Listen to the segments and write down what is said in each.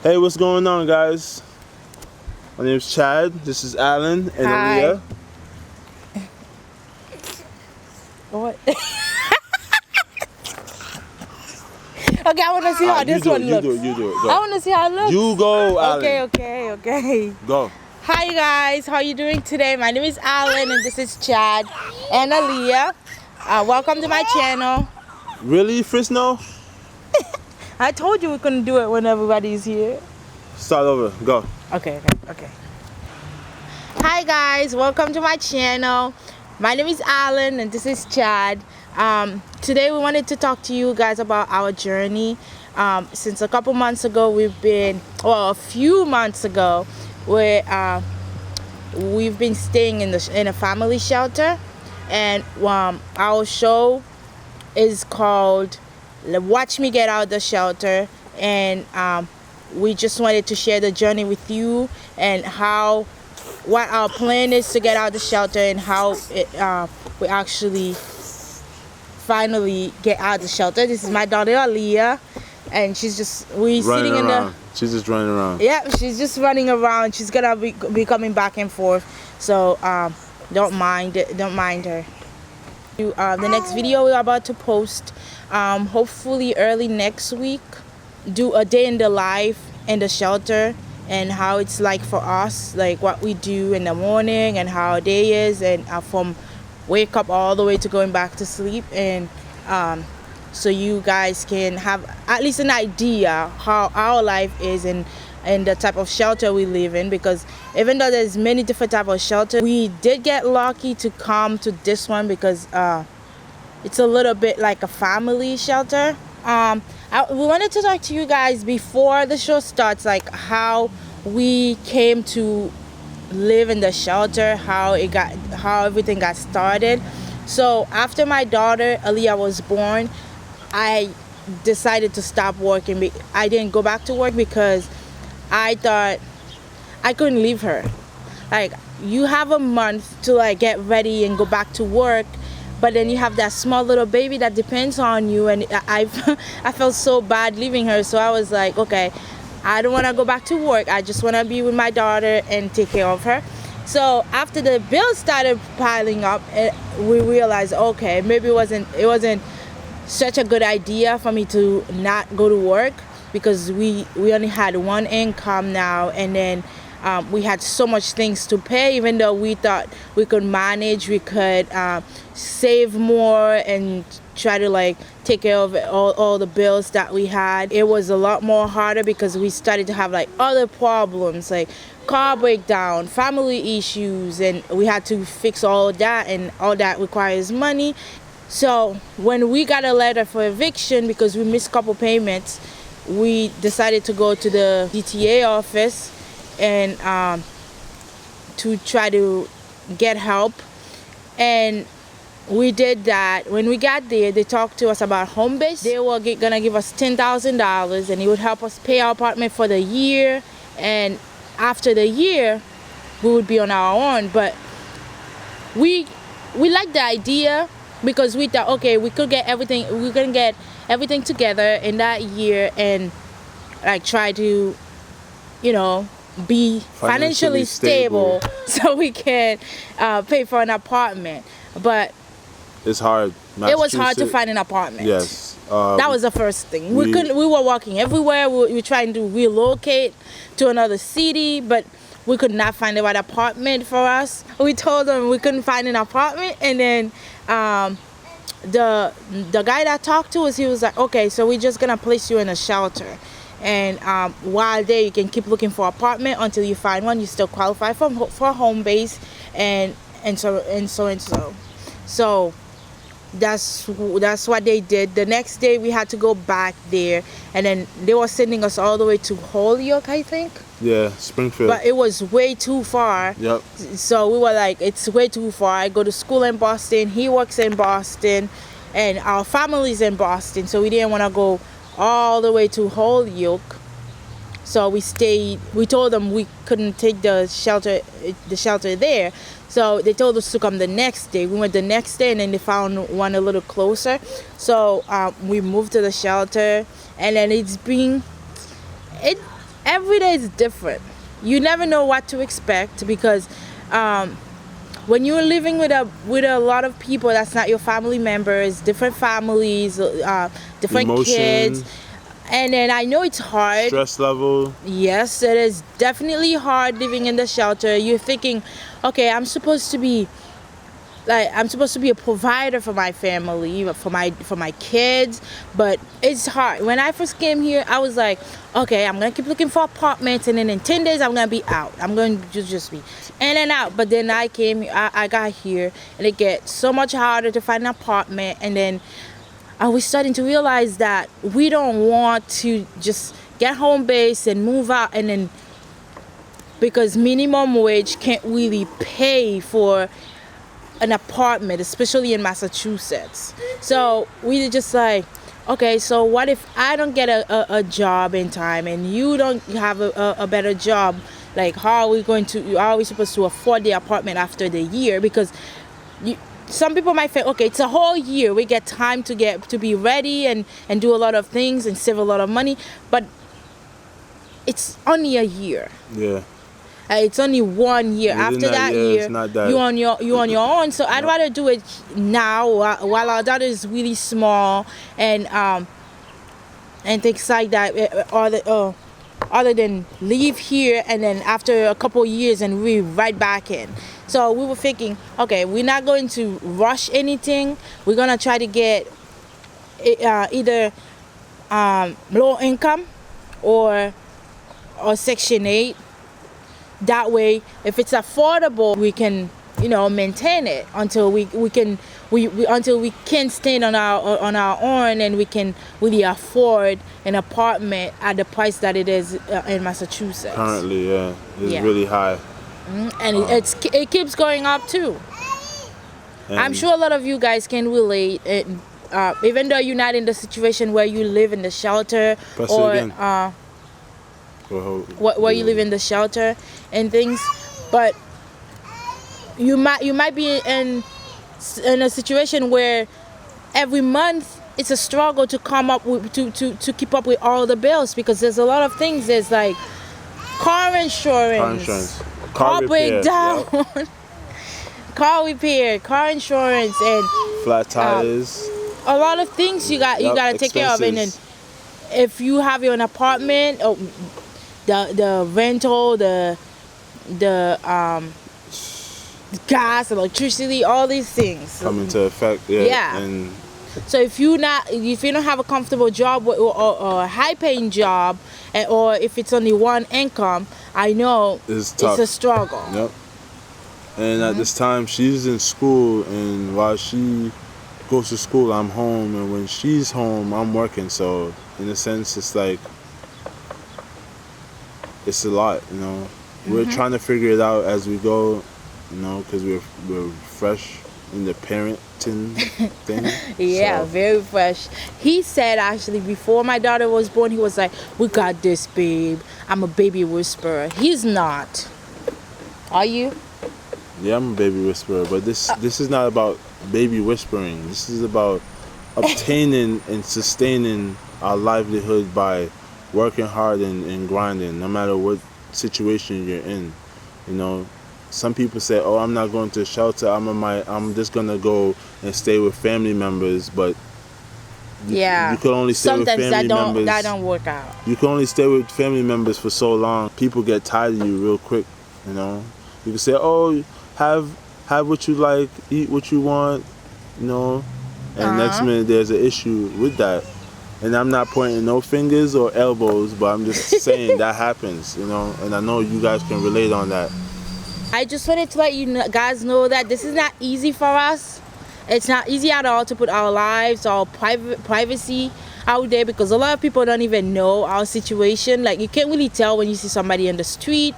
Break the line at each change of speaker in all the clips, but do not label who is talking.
Hey, what's going on, guys? My name is Chad. This is Alan and
Hi.
Aaliyah.
What? Okay, I want to see how this one looks.
You do it. Go.
I want to see how it looks.
You go, Alan.
Okay.
Go.
Hi, you guys. How are you doing today? My name is Alan, and this is Chad and Aaliyah. Welcome to my channel.
Really, Frisno?
I told you we couldn't do it when everybody's here.
Start over. Go.
Okay. Hi, guys. Welcome to my channel. My name is Alan, and this is Chad. Today we wanted to talk to you guys about our journey. Since a couple months ago, a few months ago, we've been staying in a family shelter, and our show is called Watch Me Get Out the Shelter, and we just wanted to share the journey with you and what our plan is to get out of the shelter and how we actually finally get out of the shelter. This is my daughter Aaliyah, and she's just
She's just running around.
Yeah, she's just running around. She's gonna be coming back and forth, so don't mind her. The next video we're about to post, hopefully early next week, do a day in the life in the shelter and how it's like for us, like what we do in the morning and how our day is, and from wake up all the way to going back to sleep, and so you guys can have at least an idea how our life is and the type of shelter we live in, because even though there's many different type of shelter, we did get lucky to come to this one because it's a little bit like a family shelter. We wanted to talk to you guys before the show starts, like how we came to live in the shelter, how everything got started. So after my daughter Aaliyah was born, I decided to stop working. I didn't go back to work because I thought I couldn't leave her. Like, you have a month to like get ready and go back to work, but then you have that small little baby that depends on you, and I felt so bad leaving her. So I was like, okay, I don't want to go back to work. I just want to be with my daughter and take care of her. So after the bills started piling up, we realized, okay, maybe it wasn't such a good idea for me to not go to work, because we only had one income now, and then we had so much things to pay. Even though we thought we could manage, we could save more and try to like take care of all the bills that we had, it was a lot more harder because we started to have like other problems, like car breakdown, family issues, and we had to fix all of that, and all that requires money. So when we got a letter for eviction because we missed a couple payments, we decided to go to the DTA office and to try to get help. And we did that. When we got there, they talked to us about home base. They were gonna give us $10,000, and it would help us pay our apartment for the year. And after the year, we would be on our own. But we liked the idea because we thought, okay, we could get everything. We're gonna get everything together in that year and like try to, be financially stable so we can pay for an apartment. But
it's hard.
It was hard to find an apartment.
Yes.
That was the first thing. We were walking everywhere. We were trying to relocate to another city, but we could not find the right apartment for us. We told them we couldn't find an apartment, and then the guy that talked to us, he was like, okay, so we're just gonna place you in a shelter, and while there you can keep looking for an apartment until you find one. You still qualify for home base, and so. So that's what they did. The next day we had to go back there, and then they were sending us all the way to Holyoke, I think.
Yeah, Springfield.
But it was way too far.
Yep.
So we were like, it's way too far. I go to school in Boston, he works in Boston, and our family's in Boston, so we didn't want to go all the way to Holyoke. So we stayed. We told them we couldn't take the shelter there. So they told us to come the next day. We went the next day, and then they found one a little closer. So we moved to the shelter, and then every day is different. You never know what to expect because when you're living with a lot of people that's not your family members, different families, different
Emotion,
kids, and then I know it's hard.
stress level.
Yes, it is definitely hard living in the shelter. You're thinking, okay, I'm supposed to be a provider for my family, for my kids, but it's hard. When I first came here, I was like, okay, I'm gonna keep looking for apartments, and then in 10 days I'm gonna be out. I'm going to just be in and out. But then I got here, and it gets so much harder to find an apartment, and then I was starting to realize that we don't want to just get home base and move out, and then because minimum wage can't really pay for an apartment, especially in Massachusetts. So we just like, okay, so what if I don't get a job in time and you don't have a better job? Like, how are we supposed to afford the apartment after the year? Because some people might think, okay, it's a whole year, we get time to be ready and do a lot of things and save a lot of money, but it's only a year.
Yeah.
It's only 1 year.
Within
After that
year,
year,
it's not that.
you on your own. So I'd rather do it now while our daughter is really small and things like that. Other than leave here and then after a couple years and we right back in. So we were thinking, okay, we're not going to rush anything. We're gonna try to get either low income or Section 8. That way, if it's affordable, we can, maintain it until we can stand on our own and we can really afford an apartment at the price that it is in Massachusetts.
Currently, yeah, it's really high.
And it keeps going up too. I'm sure a lot of you guys can relate. Even though you're not in the situation where you live in the shelter where you live in the shelter and things, but you might be in a situation where every month it's a struggle to come up with to keep up with all the bills, because there's a lot of things. There's like car insurance, car breakdown, yep. Car repair, car insurance, and
flat tires.
A lot of things you got to take care of, and then if you have your own apartment, the rental, the gas, electricity, all these things
come into effect. Yeah. And
so if you don't have a comfortable job or a high-paying job, or if it's only one income, I know it's a struggle.
Yep. And at this time, she's in school, and while she goes to school, I'm home, and when she's home, I'm working. So in a sense, it's like it's a lot, We're trying to figure it out as we go, because we're fresh in the parenting thing.
Yeah, so. Very fresh. He said actually before my daughter was born, he was like, "We got this, babe. I'm a baby whisperer." He's not. Are you?
Yeah, I'm a baby whisperer, but this is not about baby whispering. This is about obtaining and sustaining our livelihood by working hard and grinding, no matter what situation you're in. Some people say, "Oh, I'm not going to a shelter. I'm just gonna go and stay with family members." But you can only stay with family members.
That don't work out.
You can only stay with family members for so long. People get tired of you real quick. You can say, "Oh, have what you like, eat what you want," and next minute there's an issue with that. And I'm not pointing no fingers or elbows, but I'm just saying that happens, and I know you guys can relate on that.
I just wanted to let you guys know that this is not easy for us. It's not easy at all to put our lives, our privacy out there, because a lot of people don't even know our situation. Like, you can't really tell when you see somebody in the street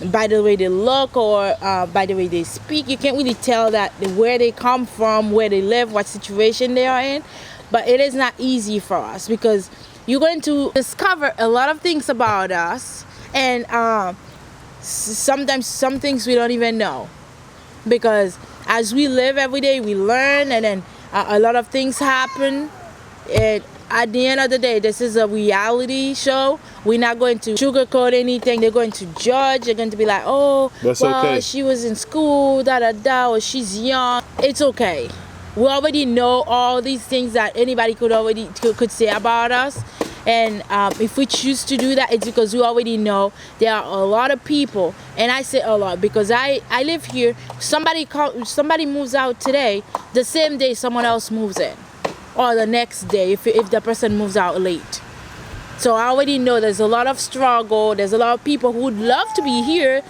by the way they look or by the way they speak. You can't really tell that where they come from, where they live, what situation they are in. But it is not easy for us, because you're going to discover a lot of things about us, and sometimes some things we don't even know, because as we live every day we learn, and then a lot of things happen. at the end of the day, this is a reality show. We're not going to sugarcoat anything. They're going to judge. They're going to be like, oh,
That's
well,
okay.
she was in school, or she's young. It's okay. We already know all these things that anybody could say about us. And if we choose to do that, it's because we already know there are a lot of people, and I say a lot because I live here. Somebody moves out today, the same day someone else moves in, or the next day if the person moves out late. So I already know there's a lot of struggle. There's a lot of people who would love to be here,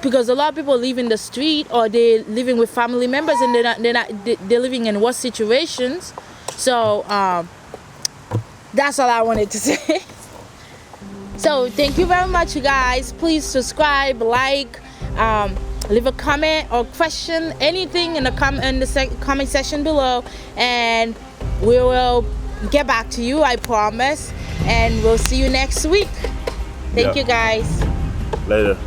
because a lot of people live in the street, or they're living with family members, and they're living in worse situations. So that's all I wanted to say. So thank you very much, you guys. Please subscribe, like, leave a comment or question, anything in the comment section below, and we will get back to you, I promise. And we'll see you next week. Thank you, guys.
Later.